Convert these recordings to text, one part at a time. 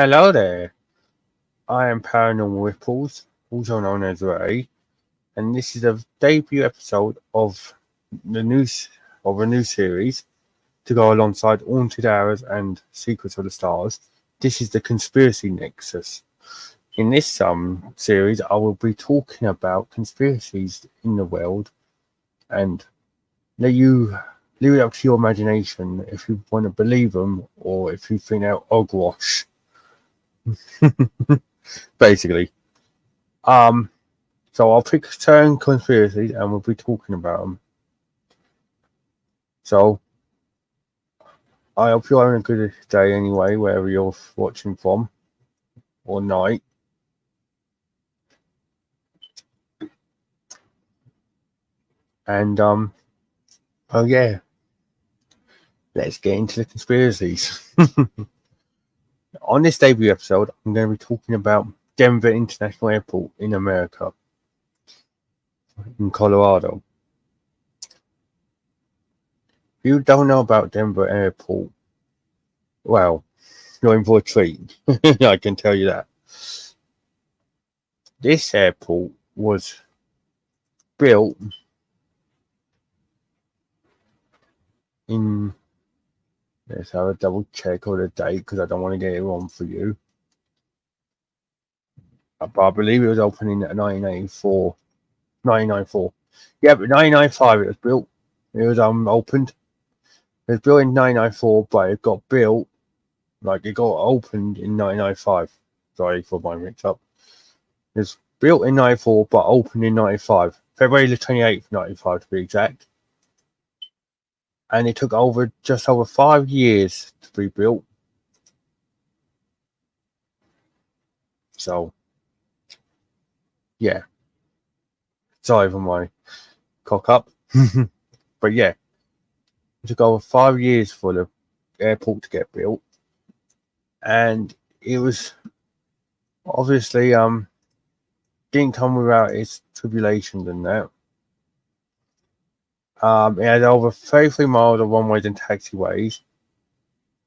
Hello there, I am Paranormal Ripples, also known as Ray, and this is a debut episode of the news of a new series to go alongside Haunted Hours and Secrets of the Stars. This is the Conspiracy Nexus. In this series, I will be talking about conspiracies in the world and let you leave it up to your imagination if you want to believe them or if you think they're hogwash. Basically. So I'll pick certain conspiracies and we'll be talking about them. So I hope you're having a good day anyway, wherever you're watching from, or night. And oh yeah, let's get into the conspiracies. On this debut episode, I'm going to be talking about Denver International Airport in America, in Colorado. If you don't know about Denver Airport, well, you're in for a treat. I can tell you that. This airport was built in, let's have a double check of the date because I don't want to get it wrong for you. But I believe it was opening in 1994. 1994. Yeah, but 1995 it was built. It was opened. It was built in 1994, but it got built, like it got opened in 1995. Sorry for my mix up. It was built in 94, but opened in 95. February the 28th, 95 to be exact. And it took just over 5 years to be built. So, yeah. Sorry for my cock up. But yeah, it took over 5 years for the airport to get built. And it was obviously didn't come without its tribulations and that. It had over 33 miles of runways and taxiways.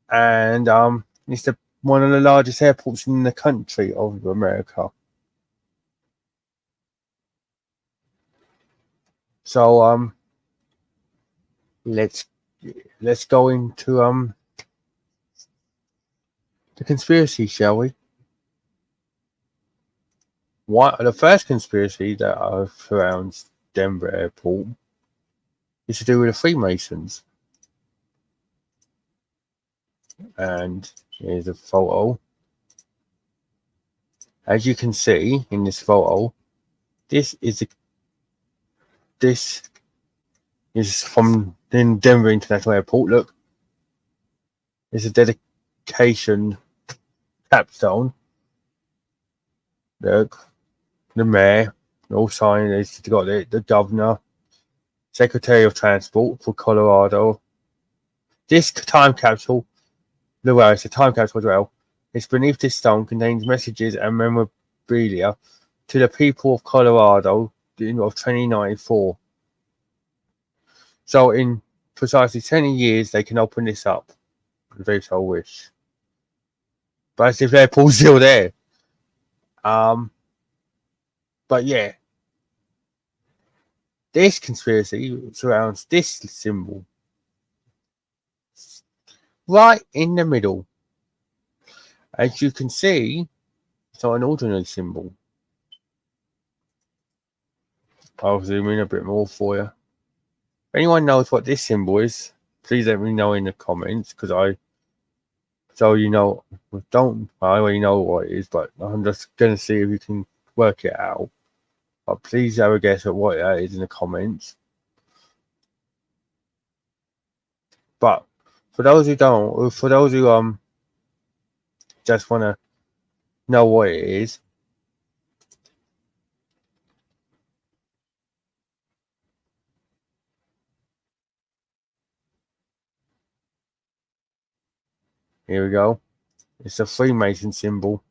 And it's one of the largest airports in the country of America. So let's go into the conspiracy, shall we? The first conspiracy that surrounds Denver Airport is to do with the Freemasons. And here's a photo. As you can see in this photo, this is from Denver International Airport. Look, it's a dedication capstone. Look, the mayor, all signed. It's got the governor, Secretary of Transport for Colorado. This time capsule, well, it's a time capsule as well. It's beneath this stone contains messages and memorabilia to the people of Colorado of 2094. So in precisely 10 years, they can open this up if they so wish. But as if the airport's still there. But yeah, this conspiracy surrounds this symbol right in the middle. As you can see, it's not an ordinary symbol. I'll zoom in a bit more for you. If anyone knows what this symbol is, please let me know in the comments, because I already know what it is, but I'm just going to see if you can work it out. But please have a guess at what that is in the comments. But for those who just want to know what it is, here we go. It's a Freemason symbol.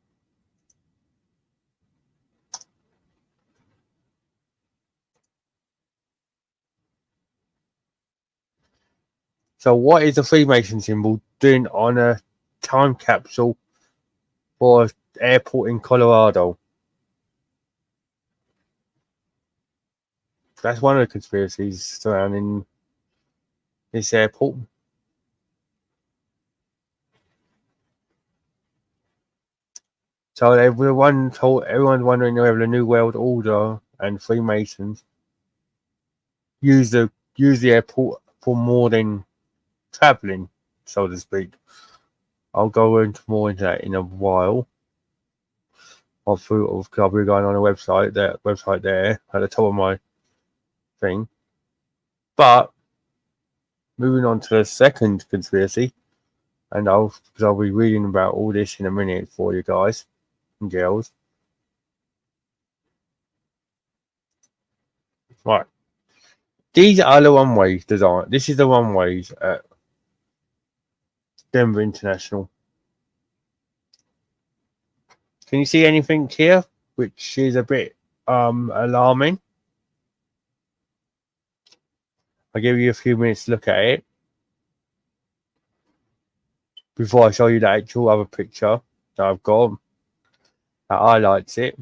So what is a Freemason symbol doing on a time capsule for an airport in Colorado. That's one of the conspiracies surrounding this airport. So everyone's wondering whether the New World Order and Freemasons use the airport for more than traveling, so to speak. I'll go into more into that in a while. I'll be going on a website there at the top of my thing. But moving on to the second conspiracy, and I'll be reading about all this in a minute for you guys and girls. Right. These are the runways design. This is the runways at Denver International. Can you see anything here which is a bit alarming? I'll give you a few minutes to look at it before I show you the actual other picture that I've got that highlights it.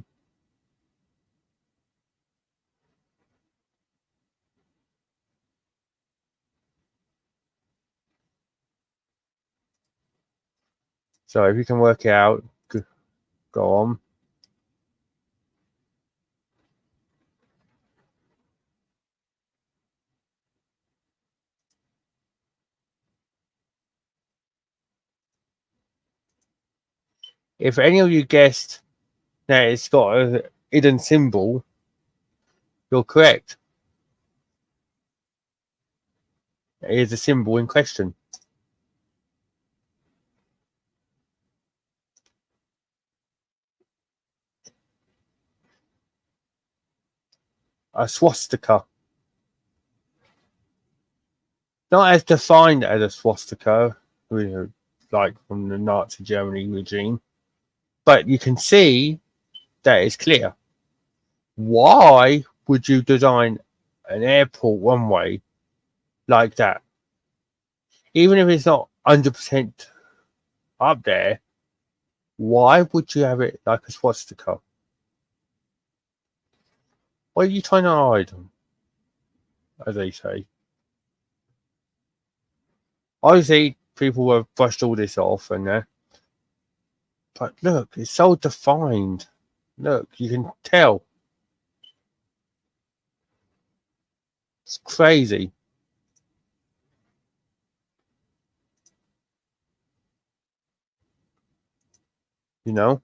So if you can work it out, go on. If any of you guessed that it's got a hidden symbol, you're correct. It is a symbol in question. A swastika. Not as defined as a swastika, like from the Nazi Germany regime, but you can see that it's clear. Why would you design an airport runway like that? Even if it's not 100% up there, why would you have it like a swastika? What are you trying to hide, as they say? Obviously, people have brushed all this off, but look, it's so defined. Look, you can tell. It's crazy. You know?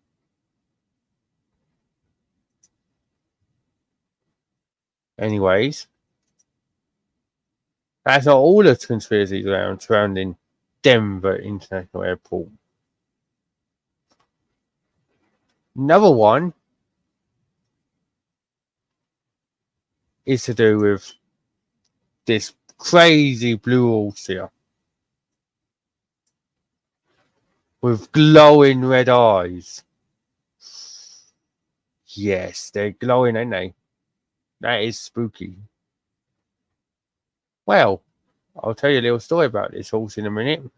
Anyways, that's not all the conspiracies surrounding Denver International Airport. Another one is to do with this crazy blue horse here with glowing red eyes. Yes, they're glowing, aren't they? That is spooky. Well, I'll tell you a little story about this horse in a minute.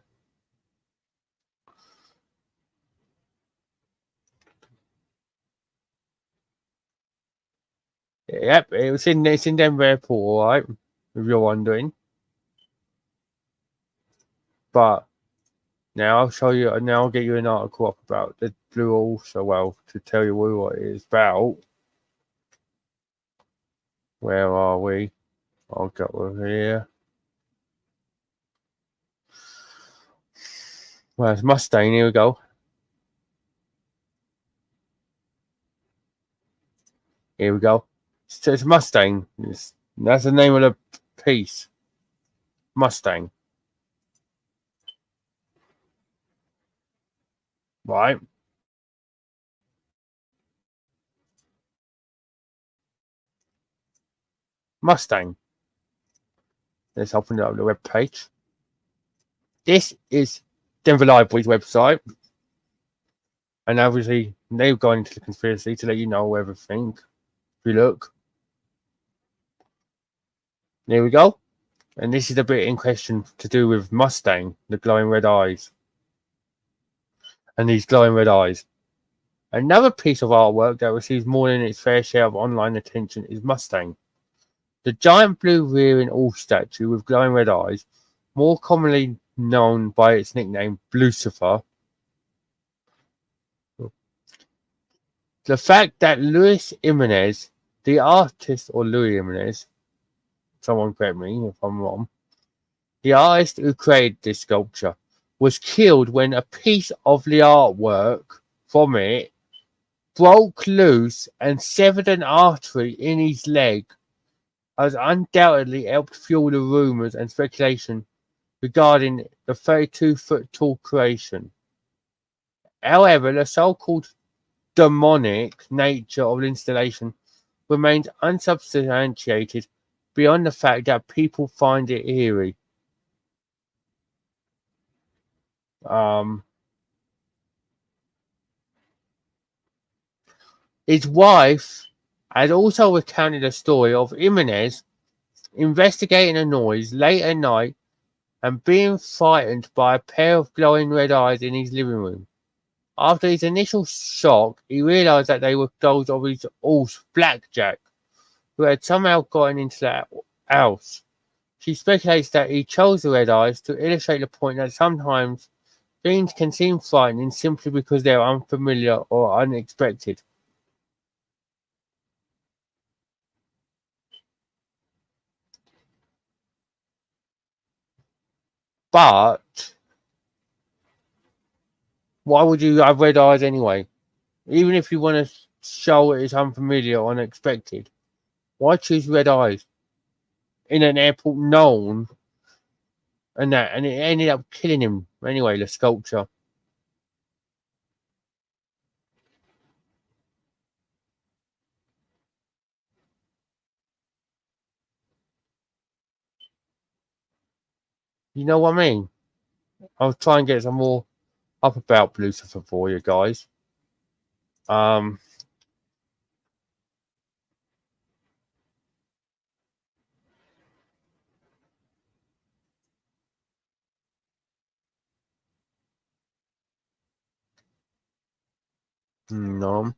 Yep, it's in Denver Airport, all right, if you're wondering. But now I'll show you. Now I'll get you an article up about the blue horse. So, well, to tell you what it is about. Where are we? I'll go over here. Well, it's Mustang. Here we go. Here we go. It's Mustang. That's the name of the piece. Mustang. Right. Mustang. Let's open it up the web page. This is Denver Library's website. And obviously, they've gone into the conspiracy to let you know everything. If you look. There we go. And this is the bit in question to do with Mustang, the glowing red eyes. And these glowing red eyes. Another piece of artwork that receives more than its fair share of online attention is Mustang. The giant blue rearing all statue with glowing red eyes, more commonly known by its nickname Lucifer. The fact that Luis Jimenez, the artist, or Louis Jimenez, someone correct me if I'm wrong, the artist who created this sculpture, was killed when a piece of the artwork from it broke loose and severed an artery in his leg, has undoubtedly helped fuel the rumours and speculation regarding the 32-foot tall creation. However, the so-called demonic nature of the installation remains unsubstantiated beyond the fact that people find it eerie. His wife has also recounted a story of Jimenez investigating a noise late at night and being frightened by a pair of glowing red eyes in his living room. After his initial shock, he realised that they were those of his horse, Blackjack, who had somehow gotten into that house. She speculates that he chose the red eyes to illustrate the point that sometimes things can seem frightening simply because they are unfamiliar or unexpected. But why would you have red eyes anyway? Even if you want to show it's unfamiliar or unexpected, why choose red eyes in an airport known and that? And it ended up killing him anyway, the sculpture. You know what I mean? I'll try and get some more up about Lucifer for you guys. Um, no.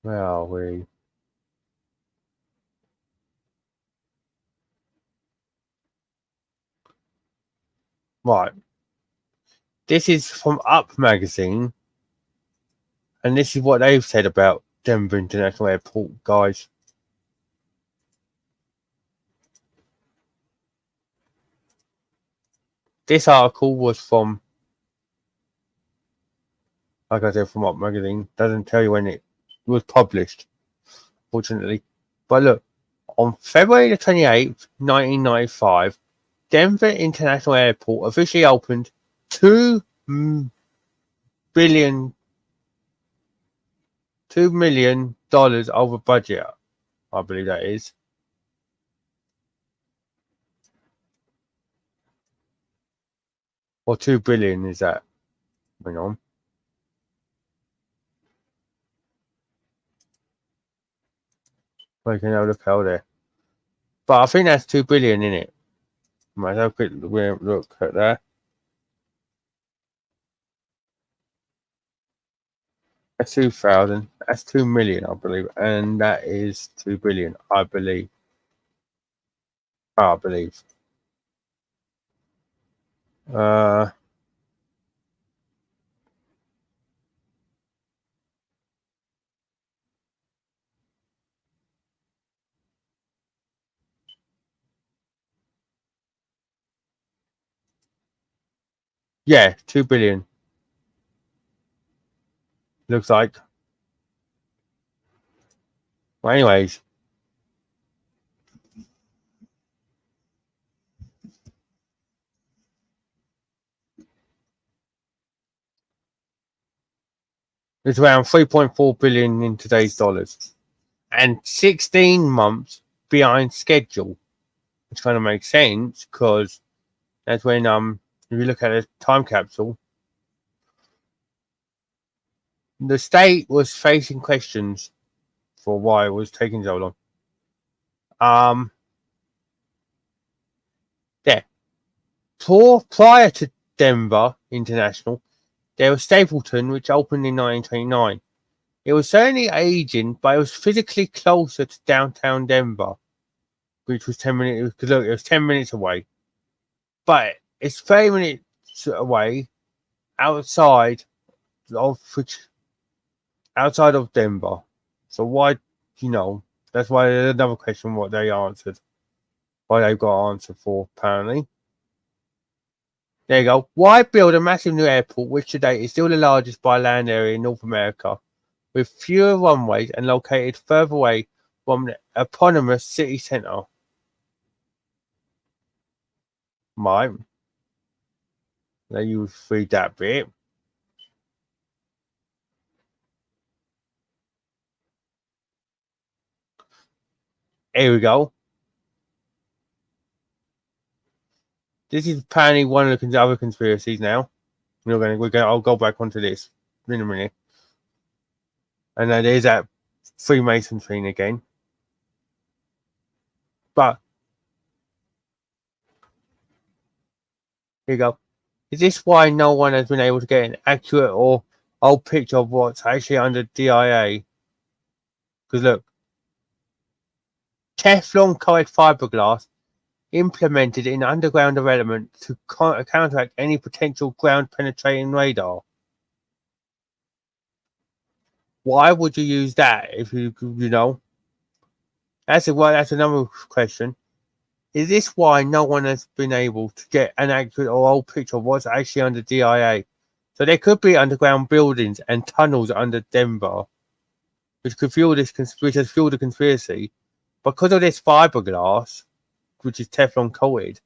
Where are we? Right. This is from Up magazine, and this is what they've said about Denver International Airport, guys. This article was from, like I said, from Up magazine. Doesn't tell you when it was published, fortunately. But look, on February the 28th, 1995, Denver International Airport officially opened $2 million over budget, I believe that is. Or 2 billion is that? Hang on. We can have a look out there. But I think that's 2 billion in it. Might have a quick look at that. That's 2,000. That's 2 million, I believe. And that is 2 billion, I believe. I believe. Yeah, 2 billion. Looks like. Well, anyways. It's around 3.4 billion in today's dollars. And 16 months behind schedule. Which kind of makes sense because that's when if you look at a time capsule, the state was facing questions for why it was taking so long. Yeah. Prior to Denver International, there was Stapleton, which opened in 1929. It was certainly aging, but it was physically closer to downtown Denver, which was 10 minutes. Look, it was 10 minutes away, but it's 30 minutes away outside of Denver. So why, that's why there's another question what they answered, why they've got answered for apparently. There you go. Why build a massive new airport, which today is still the largest by land area in North America, with fewer runways and located further away from the eponymous city centre? Right. Let you read that bit. Here we go. This is apparently one of the other conspiracies now. I'll go back onto this in a minute. And then there's that Freemason thing again. But here you go. Is this why no one has been able to get an accurate or old picture of what's actually under DIA? Because look, Teflon coated fiberglass implemented in underground development to counteract any potential ground penetrating radar. Why would you use that if you know? That's another question. Is this why no one has been able to get an accurate or old picture of what's actually under DIA? So there could be underground buildings and tunnels under Denver, which has fueled the conspiracy. Because of this fiberglass, which is Teflon coated,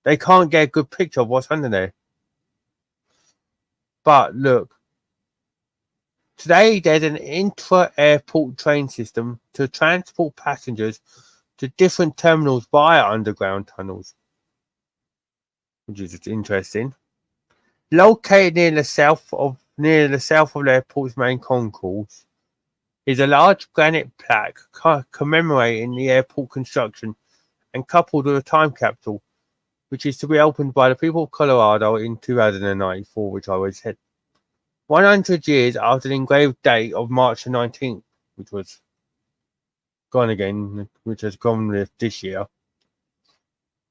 they can't get a good picture of what's under there. But look, today there's an intra-airport train system to transport passengers to different terminals via underground tunnels, which is interesting. Located near the south of the airport's main concourse is a large granite plaque commemorating the airport construction and coupled with a time capsule, which is to be opened by the people of Colorado in 2094, which I always said. 100 years after the engraved date of March the 19th, which was gone again, which has gone with this year.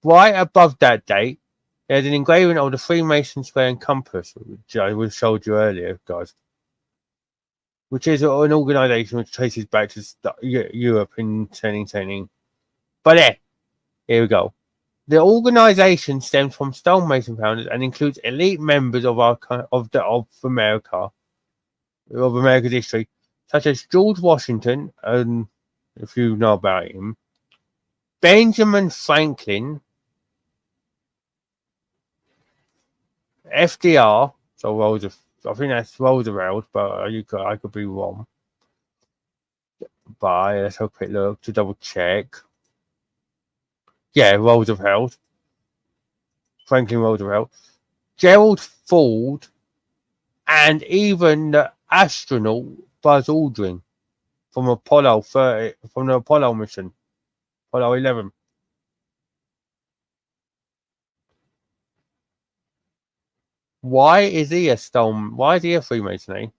Right above that date, there's an engraving of the Freemason Square and Compass, which I showed you earlier, guys, which is an organisation which traces back to Europe in 1910. But here we go. The organisation stems from stonemason founders and includes elite members of America's history, such as George Washington, if you know about him, Benjamin Franklin, FDR, I think that's Roosevelt, but I could be wrong. But let's have a quick look to double check. Yeah, Roosevelt, Franklin Roosevelt, Gerald Ford, and even the astronaut Buzz Aldrin from Apollo 30, from the Apollo mission, Apollo 11. Why is he a stone? Why is he a Freemason?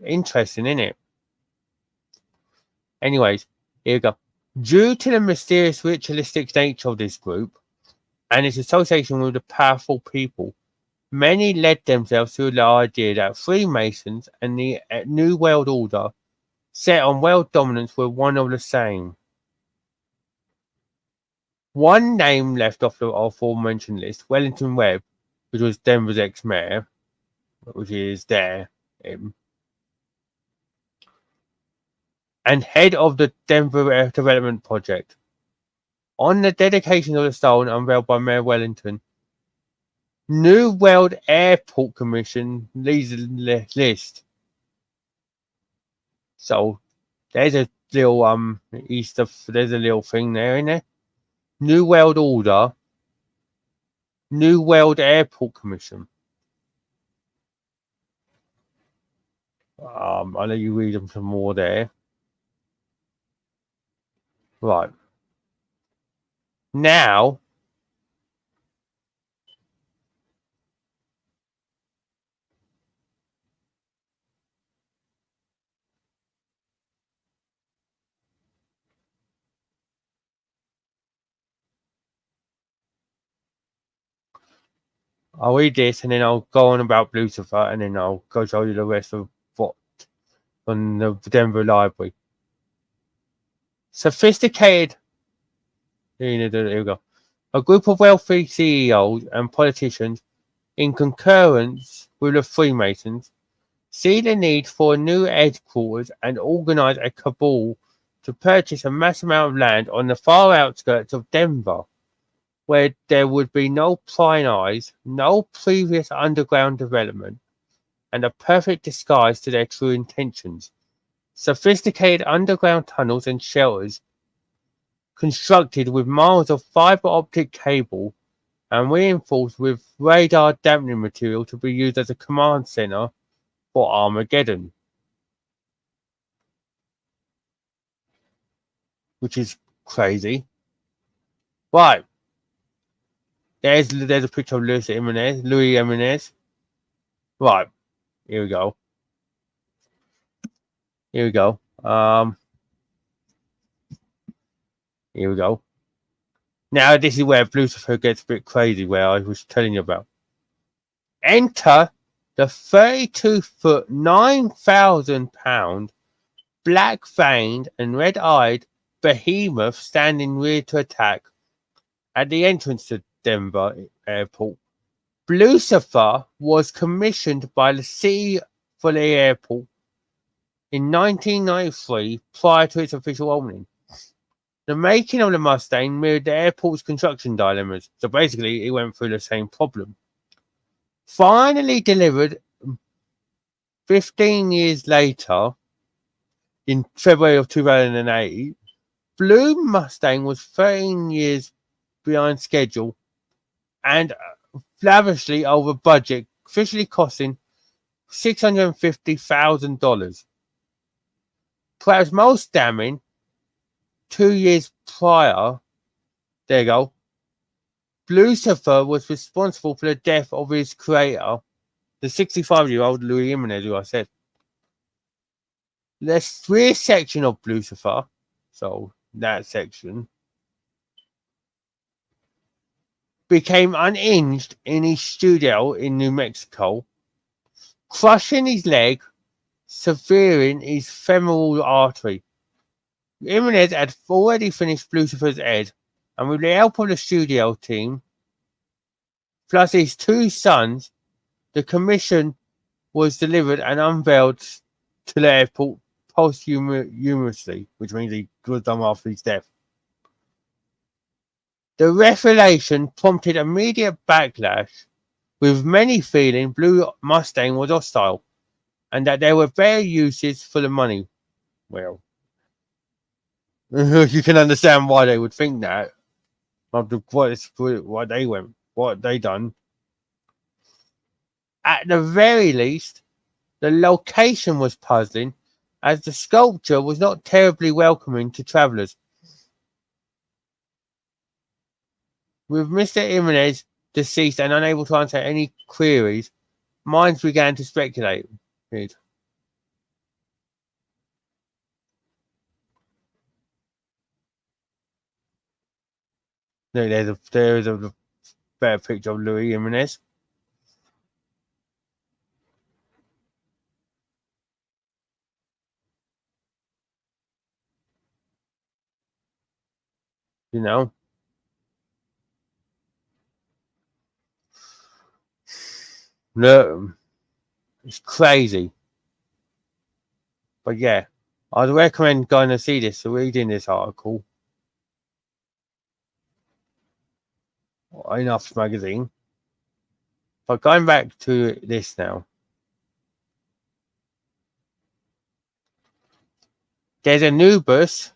Interesting, isn't it? Anyways, here we go. Due to the mysterious ritualistic nature of this group and its association with the powerful people, many led themselves to the idea that Freemasons and the New World Order set on world dominance were one of the same. One name left off the aforementioned list, Wellington Webb, which was Denver's ex-mayor, which is there, and head of the Denver Development Project. On the dedication of the stone unveiled by Mayor Wellington, New World Airport Commission leads the list. So there's a little there's a little thing there, isn't there? New World Order, New World Airport Commission. I'll let you read them some more there. Right. Now, I'll read this and then I'll go on about Lucifer and then I'll go show you the rest of what on the Denver Library. Sophisticated. Here we go. A group of wealthy CEOs and politicians, in concurrence with the Freemasons, see the need for a new headquarters and organize a cabal to purchase a massive amount of land on the far outskirts of Denver, where there would be no prying eyes, no previous underground development, and a perfect disguise to their true intentions. Sophisticated underground tunnels and shelters constructed with miles of fiber optic cable and reinforced with radar dampening material to be used as a command center for Armageddon. Which is crazy. Right. There's a picture of Louis Jimenez. Right. Here we go. Here we go. Here we go. Now this is where Lucifer gets a bit crazy, where I was telling you about. Enter the 32-foot, 9,000-pound, black-veined and red-eyed behemoth standing rear to attack at the entrance to Denver Airport. Lucifer was commissioned by the city for the airport in 1993 prior to its official opening. The making of the Mustang mirrored the airport's construction dilemmas, so basically it went through the same problem. Finally delivered 15 years later, in February of 2008, Blue Mustang was 13 years behind schedule and lavishly over budget, officially costing $650,000. Perhaps most damning, 2 years prior, there you go, Lucifer was responsible for the death of his creator, the 65-year-old Louis Jimenez, who I said. The rear section of Lucifer, so that section, became unhinged in his studio in New Mexico, crushing his leg, severing his femoral artery. Jimenez had already finished Lucifer's head, and with the help of the studio team, plus his two sons, the commission was delivered and unveiled to the airport posthumously, which means he was done after his death. The revelation prompted immediate backlash, with many feeling Blue Mustang was hostile and that there were better uses for the money. Well, you can understand why they would think that. What they done. At the very least, the location was puzzling, as the sculpture was not terribly welcoming to travellers. With Mr. Jimenez deceased and unable to answer any queries, minds began to speculate. No, there is a better picture of Louis Jimenez. You know. No, it's crazy. But yeah, I'd recommend going to see this, reading this article. Enough magazine. But going back to this now. There's Anubis,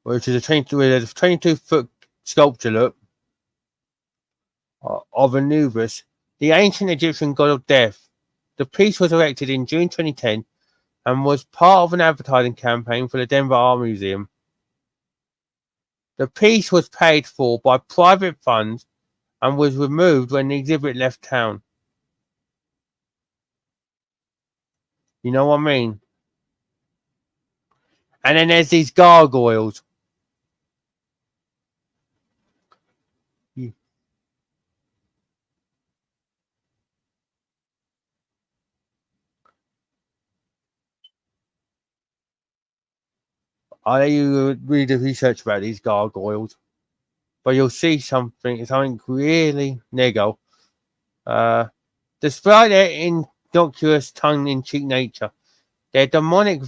which is a 22-foot sculpture look of Anubis, the ancient Egyptian god of death, The piece was erected in June 2010 and was part of an advertising campaign for the Denver Art Museum. The piece was paid for by private funds and was removed when the exhibit left town. You know what I mean? And then there's these gargoyles. I'll let you read the research about these gargoyles, but you'll see something really nego. Despite their innocuous tongue-in-cheek nature, their demonic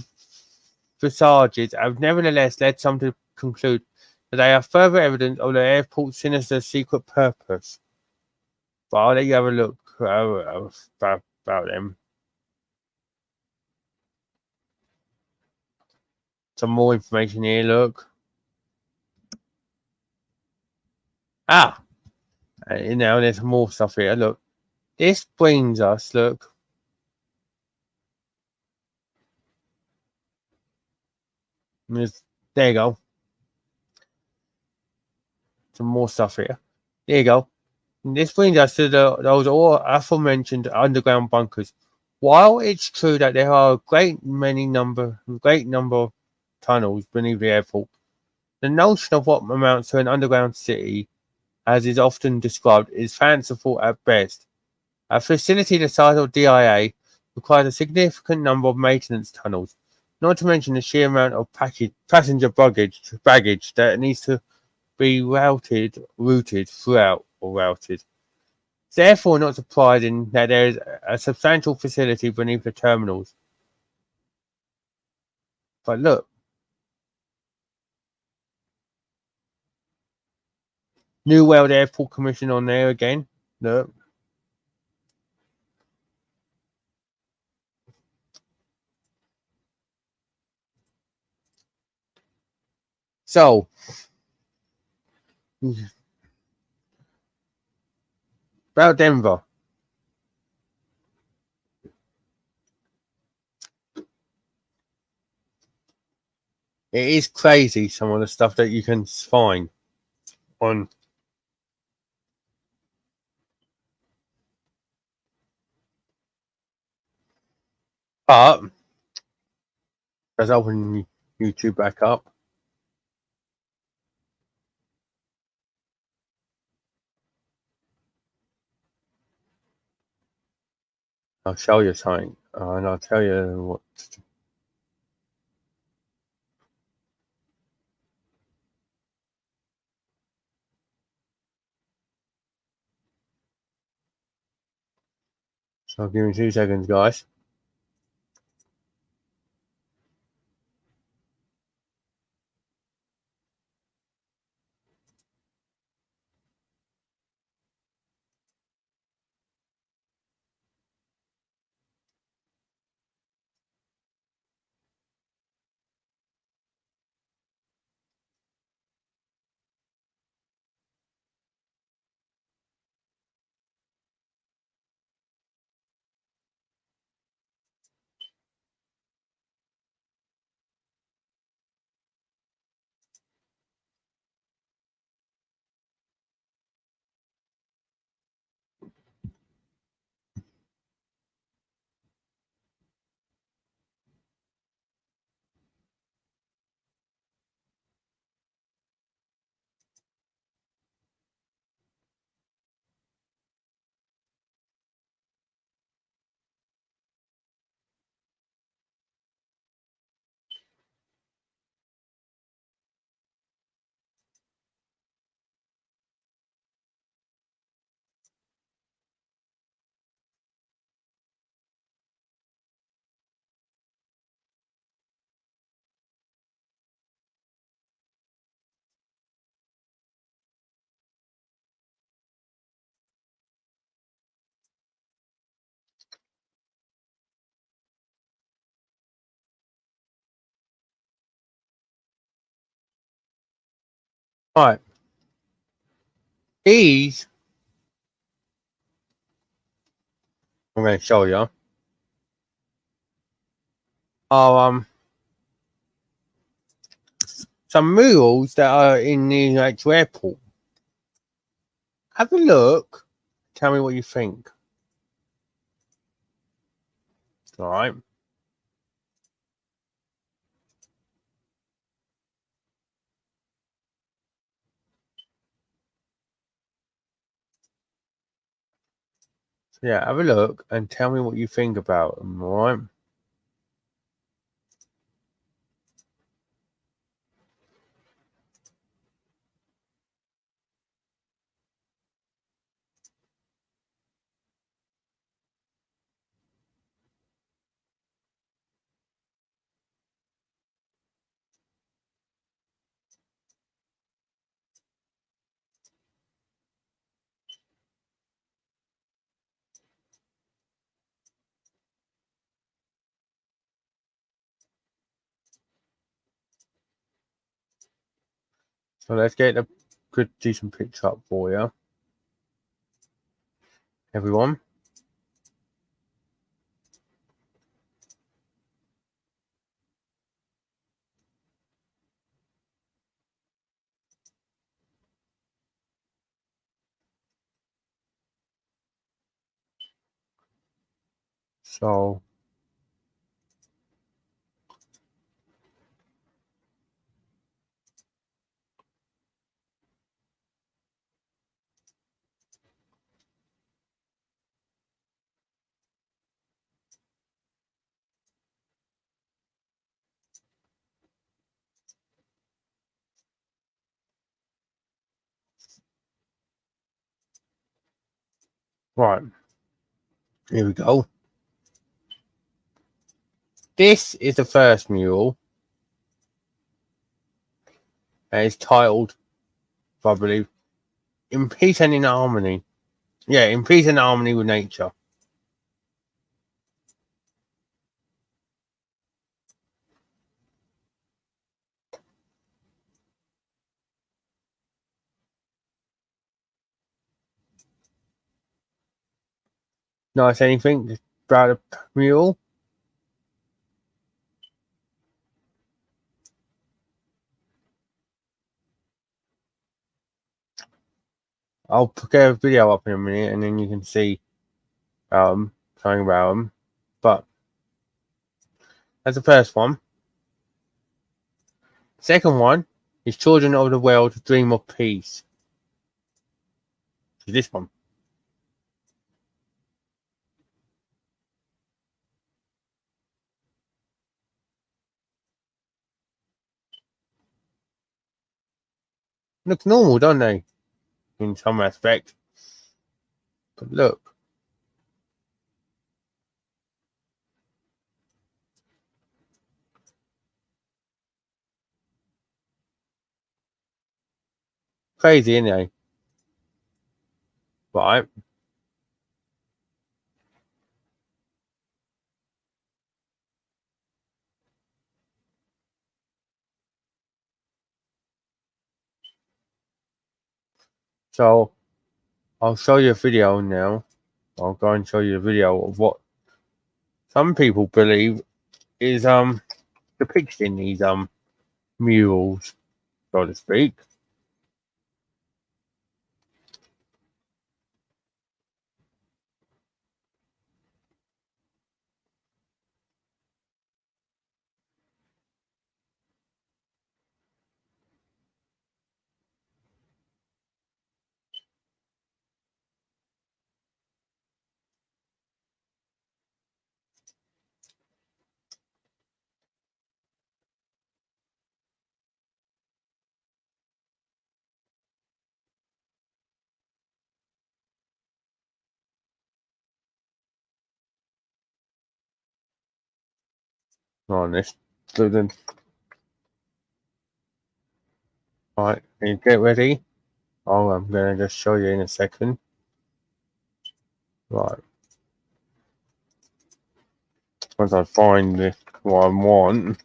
visages have nevertheless led some to conclude that they are further evidence of the airport's sinister secret purpose. But I'll let you have a look about them. Some more information here, look. And now there's more stuff here, look. This brings us, look. There you go. Some more stuff here. There you go. And this brings us to those all aforementioned underground bunkers. While it's true that there are a great number of tunnels beneath the airport, the notion of what amounts to an underground city, as is often described, is fanciful at best. A facility the size of DIA requires a significant number of maintenance tunnels, not to mention the sheer amount of passenger baggage that needs to be routed throughout or routed. It's therefore not surprising that there is a substantial facility beneath the terminals. But look, New World Airport Commission on there again. Look. So, about Denver. It is crazy, some of the stuff that you can find on. But let's open YouTube back up. I'll show you something, and I'll tell you what. So give me 2 seconds, guys. All right. These I'm going to show you. are some murals that are in the actual airport. Have a look. Tell me what you think. All right. So yeah, have a look and tell me what you think about them. All right. So let's get a good, decent picture up for you, everyone. So right, here we go. This is the first mural, and it's titled, I believe, "In Peace and in Harmony." Yeah, in peace and harmony with nature. Nice, anything about the mural? I'll get a video up in a minute, and then you can see something about them. But that's the first one. Second one is "Children of the World Dream of Peace." Is this one? Looks normal, don't they? In some aspect. But look, crazy, isn't they? Right. So I'll show you a video now. I'll go and show you a video of what some people believe is depicted in these murals, so to speak. On this student. Right, can you get ready? Oh, I'm gonna just show you in a second. Right. Once I find this what I want.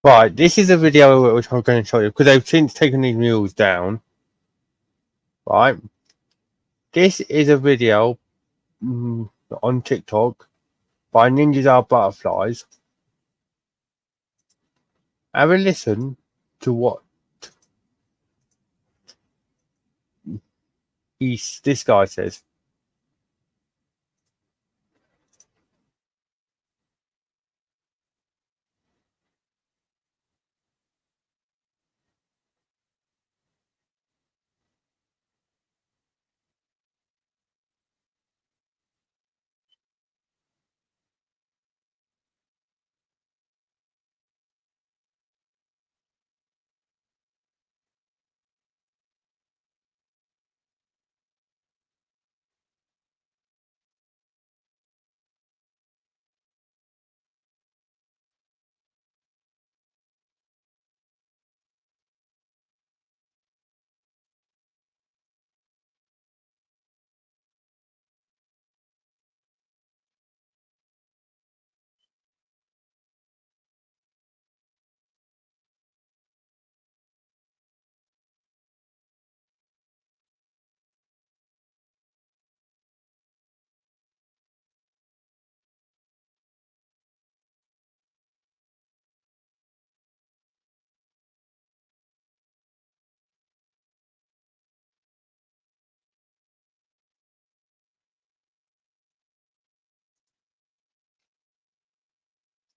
Right, this is a video which I'm going to show you because they've since taken these mules down. Right, this is a video on TikTok by Ninjas Are Butterflies. Have a listen to what this guy says.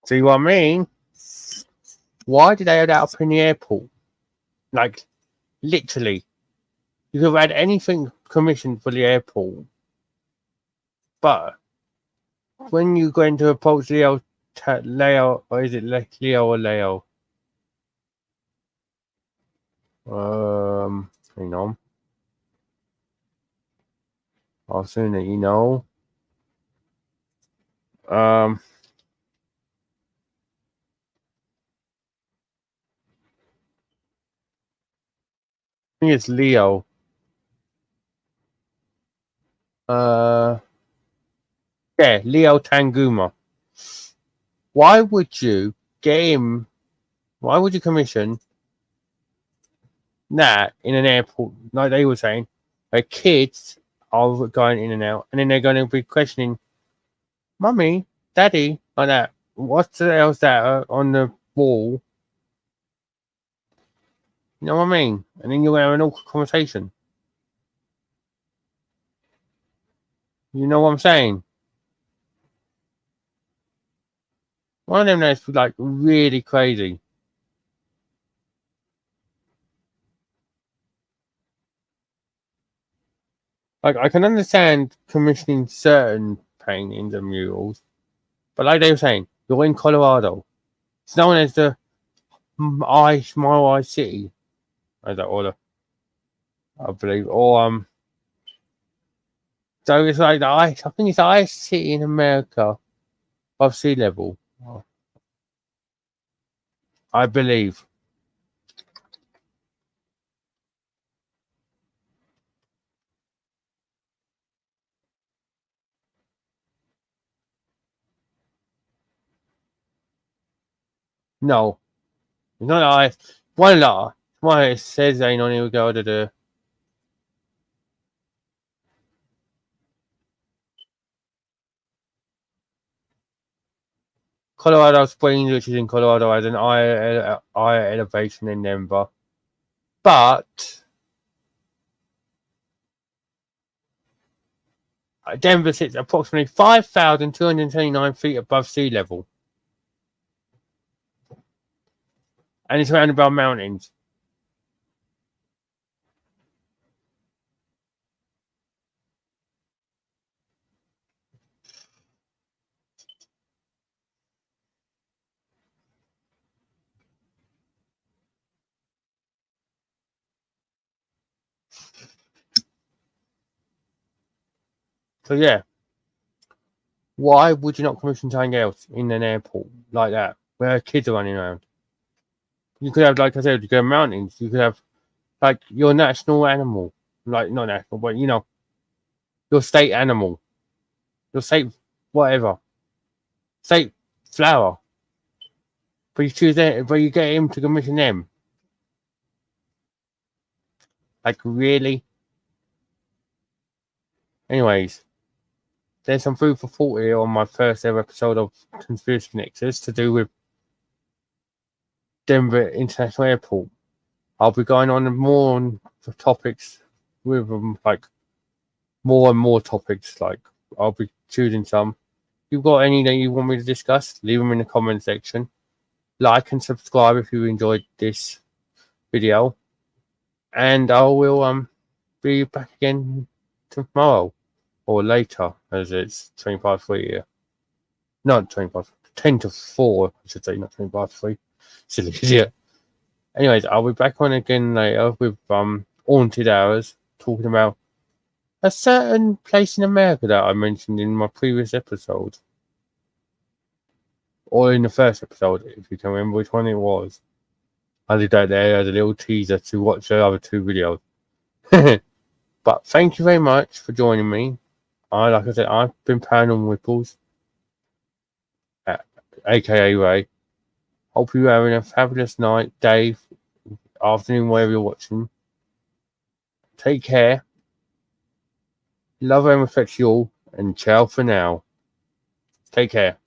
See what I mean? Why did they have that up in the airport? Like, literally, you could have had anything commissioned for the airport, but when you go into approach Leo, or is it Leo or Leo? Hang on. I'll soon let you know. I think it's Leo. Yeah, Leo Tanguma. Why would you get him? Why would you commission that in an airport, like they were saying, where kids are going in and out, and then they're going to be questioning, "Mummy, Daddy," like that. What's the hell's that on the wall? You know what I mean? And then you're going to have an awkward conversation. You know what I'm saying? One of them that's like really crazy. Like I can understand commissioning certain paintings and murals, but like they were saying, you're in Colorado. It's known as the Smile Eye City. As that order, I believe. Or so it's like I think it's the highest city in America above sea level. I believe. No, it's not the highest. One lot. One it says ain't on here go to the Colorado Springs, which is in Colorado, has an higher elevation than Denver. But Denver sits approximately 5,229 feet above sea level. And it's surrounded by mountains. So yeah, why would you not commission something else in an airport like that where kids are running around? You could have, like I said, you could have mountains. You could have like your national animal, like not national, but you know, your state animal, your state whatever, state flower. But you choose them, but you get him to commission them. Like, really? Anyways, there's some food for thought here on my first ever episode of Conspiracy Nexus to do with Denver International Airport. I'll be going on more on the topics with like more and more topics. Like, I'll be choosing some. If you've got any that you want me to discuss, leave them in the comment section. Like and subscribe if you enjoyed this video. And I will be back again tomorrow or later, as it's 25-3 here. Not 25, 10 to 4, I should say, not 25-3. Silly idiot. Anyways, I'll be back on again later with Haunted Hours, talking about a certain place in America that I mentioned in my previous episode. Or in the first episode, if you can remember which one it was. I did that there as a little teaser to watch the other 2 videos. But thank you very much for joining me. Like I said, I've been Paranormal Ripples, aka Ray. Hope you're having a fabulous night, day, afternoon, wherever you're watching. Take care. Love and respect you all, and ciao for now. Take care.